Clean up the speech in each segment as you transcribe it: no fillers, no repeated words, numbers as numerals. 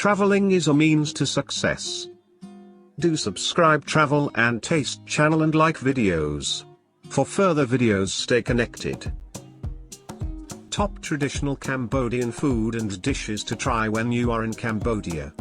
Traveling is a means to success. Do subscribe Travel and Taste channel and like videos. For further videos, stay connected. Top traditional Cambodian food and dishes to try when you are in Cambodia.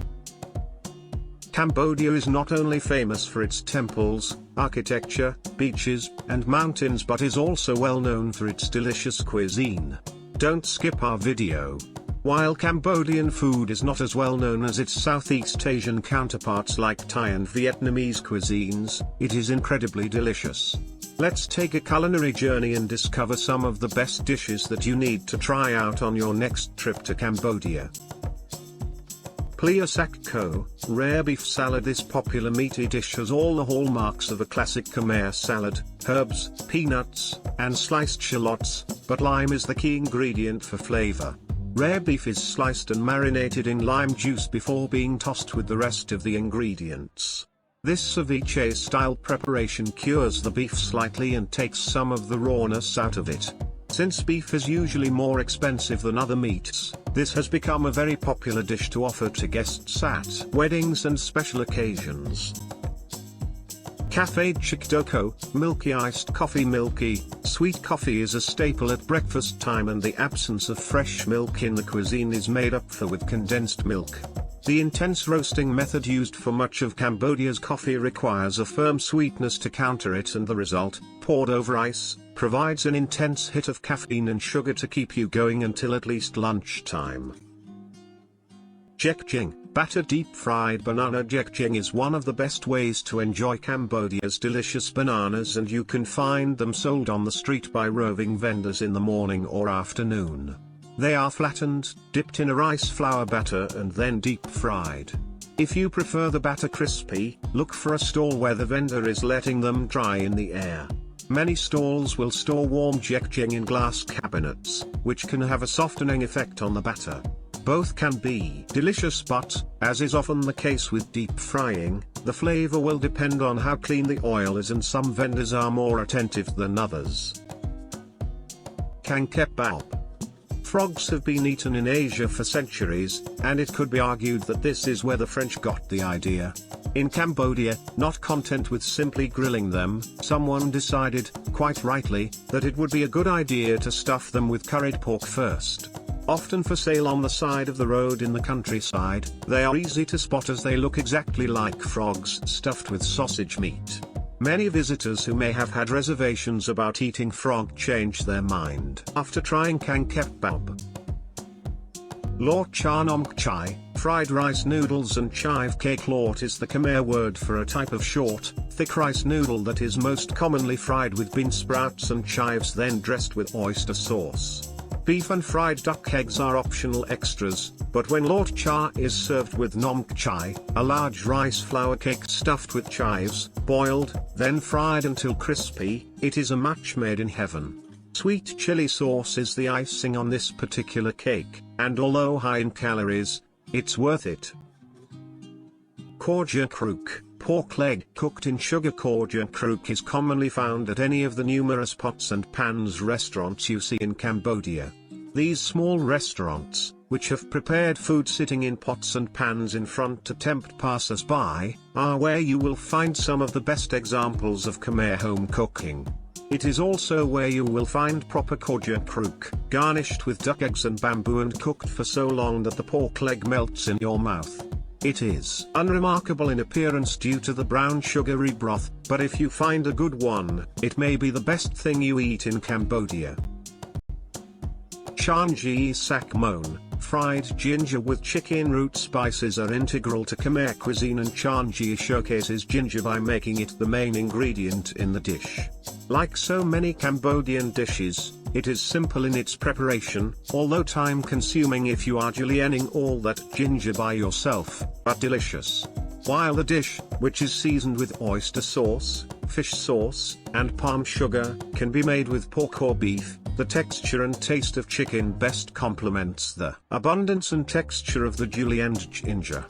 Cambodia is not only famous for its temples, architecture, beaches, and mountains, but is also well known for its delicious cuisine. Don't skip our video. While Cambodian food is not as well known as its Southeast Asian counterparts like Thai and Vietnamese cuisines, it is incredibly delicious. Let's take a culinary journey and discover some of the best dishes that you need to try out on your next trip to Cambodia. Pleah Sach rare beef salad. This popular meaty dish has all the hallmarks of a classic Khmer salad: herbs, peanuts, and sliced shallots, but lime is the key ingredient for flavor. Rare beef is sliced and marinated in lime juice before being tossed with the rest of the ingredients. This ceviche-style preparation cures the beef slightly and takes some of the rawness out of it. Since beef is usually more expensive than other meats, this has become a very popular dish to offer to guests at weddings and special occasions. Café Dtuk, Milky iced coffee. Milky, sweet coffee is a staple at breakfast time, and the absence of fresh milk in the cuisine is made up for with condensed milk. The intense roasting method used for much of Cambodia's coffee requires a firm sweetness to counter it, and the result, poured over ice, provides an intense hit of caffeine and sugar to keep you going until at least lunchtime. Jieng, battered deep-fried banana. Jieng is one of the best ways to enjoy Cambodia's delicious bananas, and you can find them sold on the street by roving vendors in the morning or afternoon. They are flattened, dipped in a rice flour batter, and then deep-fried. If you prefer the batter crispy, look for a stall where the vendor is letting them dry in the air. Many stalls will store warm jieng in glass cabinets, which can have a softening effect on the batter. Both can be delicious, but, as is often the case with deep frying, the flavor will depend on how clean the oil is, and some vendors are more attentive than others. Kangkep Baob. Frogs have been eaten in Asia for centuries, and it could be argued that this is where the French got the idea. In Cambodia, not content with simply grilling them, someone decided, quite rightly, that it would be a good idea to stuff them with curried pork first. Often for sale on the side of the road in the countryside, they are easy to spot as they look exactly like frogs stuffed with sausage meat. Many visitors who may have had reservations about eating frog changed their mind after trying Kangkep Baob. Lort Chaa Kngiay, fried rice noodles and chive cake. Lort is the Khmer word for a type of short, thick rice noodle that is most commonly fried with bean sprouts and chives, then dressed with oyster sauce. Beef and fried duck eggs are optional extras, but when Lort Chaa is served with Kngiay, a large rice flour cake stuffed with chives, boiled, then fried until crispy, it is a match made in heaven. Sweet chili sauce is the icing on this particular cake, and although high in calories, it's worth it. Kroeung, pork leg cooked in sugar. Kroeung is commonly found at any of the numerous pots and pans restaurants you see in Cambodia. These small restaurants, which have prepared food sitting in pots and pans in front to tempt passers-by, are where you will find some of the best examples of Khmer home cooking. It is also where you will find proper Kroeung, garnished with duck eggs and bamboo and cooked for so long that the pork leg melts in your mouth. It is unremarkable in appearance due to the brown sugary broth, but if you find a good one, it may be the best thing you eat in Cambodia. Kngiay Sach Moan, fried ginger with chicken root spices are integral to Khmer cuisine, and Kngiay showcases ginger by making it the main ingredient in the dish. Like so many Cambodian dishes, it is simple in its preparation, although time-consuming if you are julienning all that ginger by yourself, but delicious. While the dish, which is seasoned with oyster sauce, fish sauce, and palm sugar, can be made with pork or beef, the texture and taste of chicken best complements the abundance and texture of the julienned ginger.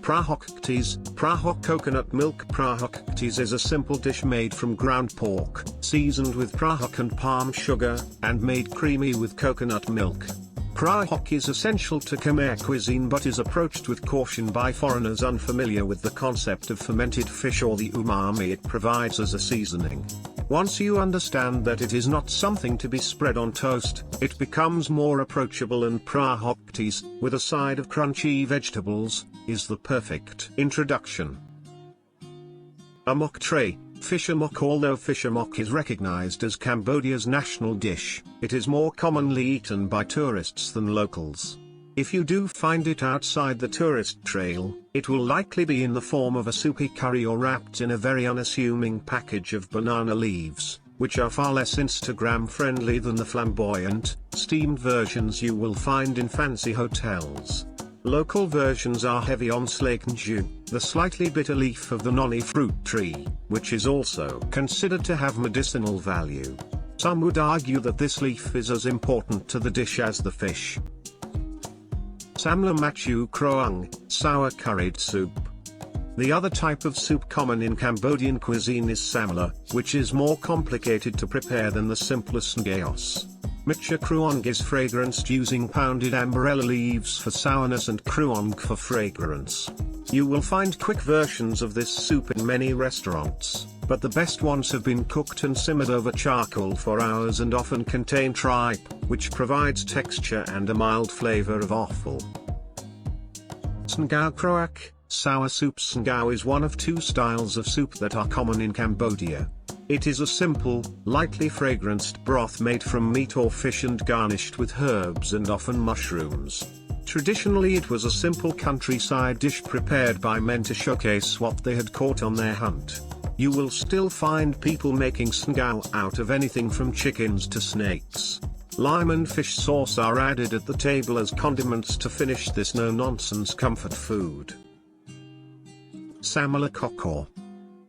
Prahok Ktis, Prahok coconut milk. Prahok Ktis is a simple dish made from ground pork, seasoned with Prahok and palm sugar, and made creamy with coconut milk. Prahok is essential to Khmer cuisine but is approached with caution by foreigners unfamiliar with the concept of fermented fish or the umami it provides as a seasoning. Once you understand that it is not something to be spread on toast, it becomes more approachable, and Prahok Ktis, with a side of crunchy vegetables, is the perfect introduction. Amok Trei, fish amok. Although fish amok is recognized as Cambodia's national dish, it is more commonly eaten by tourists than locals. If you do find it outside the tourist trail, it will likely be in the form of a soupy curry or wrapped in a very unassuming package of banana leaves, which are far less Instagram friendly than the flamboyant, steamed versions you will find in fancy hotels. Local versions are heavy on Ngiay, the slightly bitter leaf of the noni fruit tree, which is also considered to have medicinal value. Some would argue that this leaf is as important to the dish as the fish. Samlor Machu Kroeung, sour curried soup. The other type of soup common in Cambodian cuisine is samlor, which is more complicated to prepare than the simpler Sngao. Machu Kroeung is fragranced using pounded ambarella leaves for sourness and Kroeung for fragrance. You will find quick versions of this soup in many restaurants, but the best ones have been cooked and simmered over charcoal for hours and often contain tripe, which provides texture and a mild flavor of offal. Sngao Khruak, sour soup. Sngao is one of two styles of soup that are common in Cambodia. It is a simple, lightly fragranced broth made from meat or fish and garnished with herbs and often mushrooms. Traditionally it was a simple countryside dish prepared by men to showcase what they had caught on their hunt. You will still find people making Sngao out of anything from chickens to snakes. Lime and fish sauce are added at the table as condiments to finish this no-nonsense comfort food. Samlor Kokor.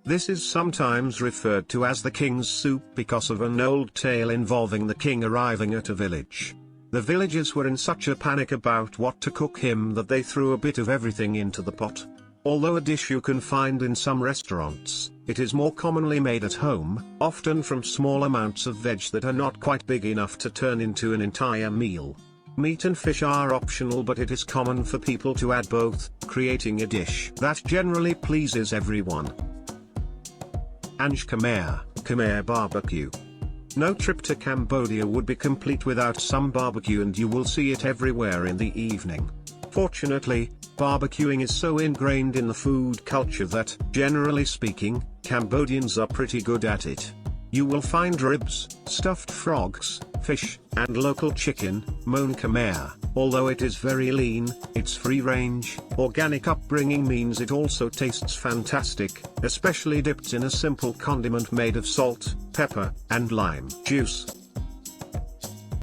This is sometimes referred to as the king's soup because of an old tale involving the king arriving at a village. The villagers were in such a panic about what to cook him that they threw a bit of everything into the pot. Although a dish you can find in some restaurants, it is more commonly made at home, often from small amounts of veg that are not quite big enough to turn into an entire meal. Meat and fish are optional, but it is common for people to add both, creating a dish that generally pleases everyone. Khmer, Khmer barbecue. No trip to Cambodia would be complete without some barbecue, and you will see it everywhere in the evening. Fortunately, barbecuing is so ingrained in the food culture that, generally speaking, Cambodians are pretty good at it. You will find ribs, stuffed frogs, fish, and local chicken, Moan Khmer. Although it is very lean, its free-range, organic upbringing means it also tastes fantastic, especially dipped in a simple condiment made of salt, pepper, and lime juice.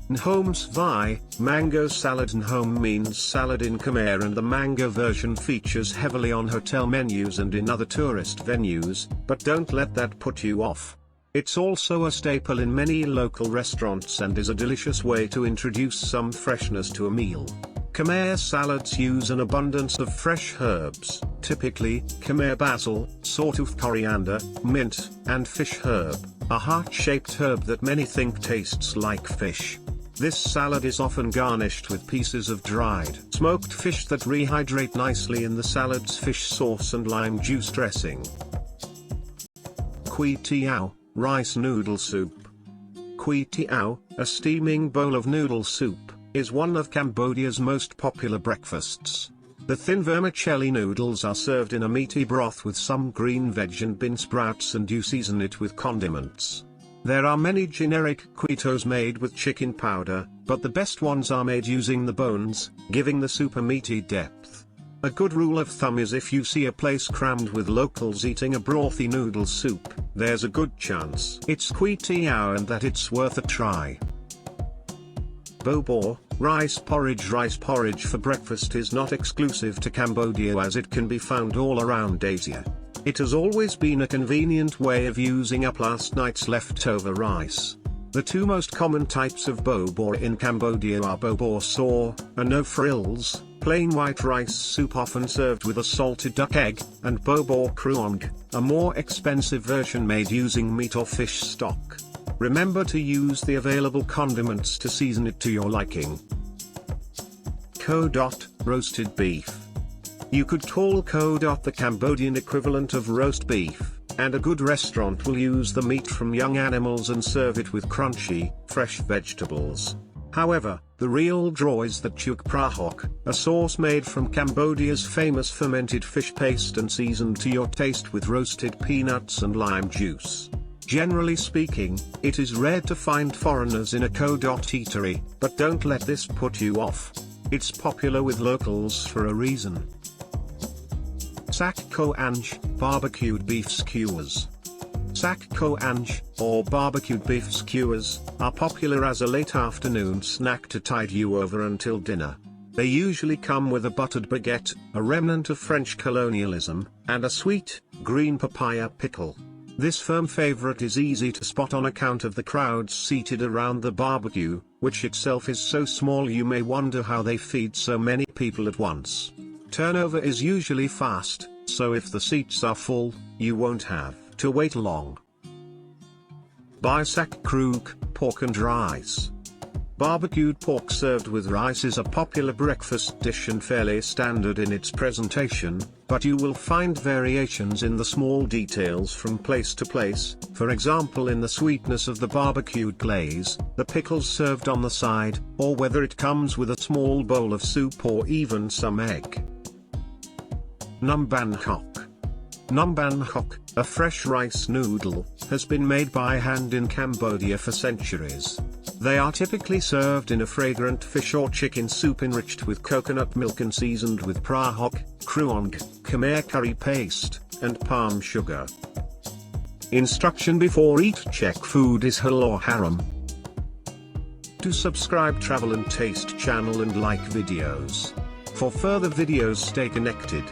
Nhoam Svay, mango salad. Nhoam means salad in Khmer, and the mango version features heavily on hotel menus and in other tourist venues, but don't let that put you off. It's also a staple in many local restaurants and is a delicious way to introduce some freshness to a meal. Khmer salads use an abundance of fresh herbs, typically Khmer basil, sawtooth coriander, mint, and fish herb, a heart-shaped herb that many think tastes like fish. This salad is often garnished with pieces of dried, smoked fish that rehydrate nicely in the salad's fish sauce and lime juice dressing. Teow, rice noodle soup. Teow, a steaming bowl of noodle soup, is one of Cambodia's most popular breakfasts. The thin vermicelli noodles are served in a meaty broth with some green veg and bean sprouts, and you season it with condiments. There are many generic teows made with chicken powder, but the best ones are made using the bones, giving the soup a meaty depth. A good rule of thumb is if you see a place crammed with locals eating a brothy noodle soup, there's a good chance it's Teow and that it's worth a try. Bobor, rice porridge. Rice porridge for breakfast is not exclusive to Cambodia, as it can be found all around Asia. It has always been a convenient way of using up last night's leftover rice. The two most common types of bobor in Cambodia are bobor saw, a no frills, plain white rice soup often served with a salted duck egg, and bobor Kroeung, a more expensive version made using meat or fish stock. Remember to use the available condiments to season it to your liking. Roasted beef. You could call the Cambodian equivalent of roast beef, and a good restaurant will use the meat from young animals and serve it with crunchy, fresh vegetables. However, the real draw is the Dtuk Prahok, a sauce made from Cambodia's famous fermented fish paste and seasoned to your taste with roasted peanuts and lime juice. Generally speaking, it is rare to find foreigners in a eatery, but don't let this put you off. It's popular with locals for a reason. Sach barbecued beef skewers. Sach or barbecued beef skewers, are popular as a late afternoon snack to tide you over until dinner. They usually come with a buttered baguette, a remnant of French colonialism, and a sweet, green papaya pickle. This firm favorite is easy to spot on account of the crowds seated around the barbecue, which itself is so small you may wonder how they feed so many people at once. Turnover is usually fast, so if the seats are full, you won't have to wait long. Sach Khruak, pork and rice. Barbecued pork served with rice is a popular breakfast dish and fairly standard in its presentation, but you will find variations in the small details from place to place, for example in the sweetness of the barbecued glaze, the pickles served on the side, or whether it comes with a small bowl of soup or even some egg. Nhoam Nhoam, a fresh rice noodle, has been made by hand in Cambodia for centuries. They are typically served in a fragrant fish or chicken soup enriched with coconut milk and seasoned with Prahok, Kroeung, Khmer curry paste, and palm sugar. Instruction before eat: check food is halal or haram. To subscribe Travel and Taste channel and like videos. For further videos stay connected.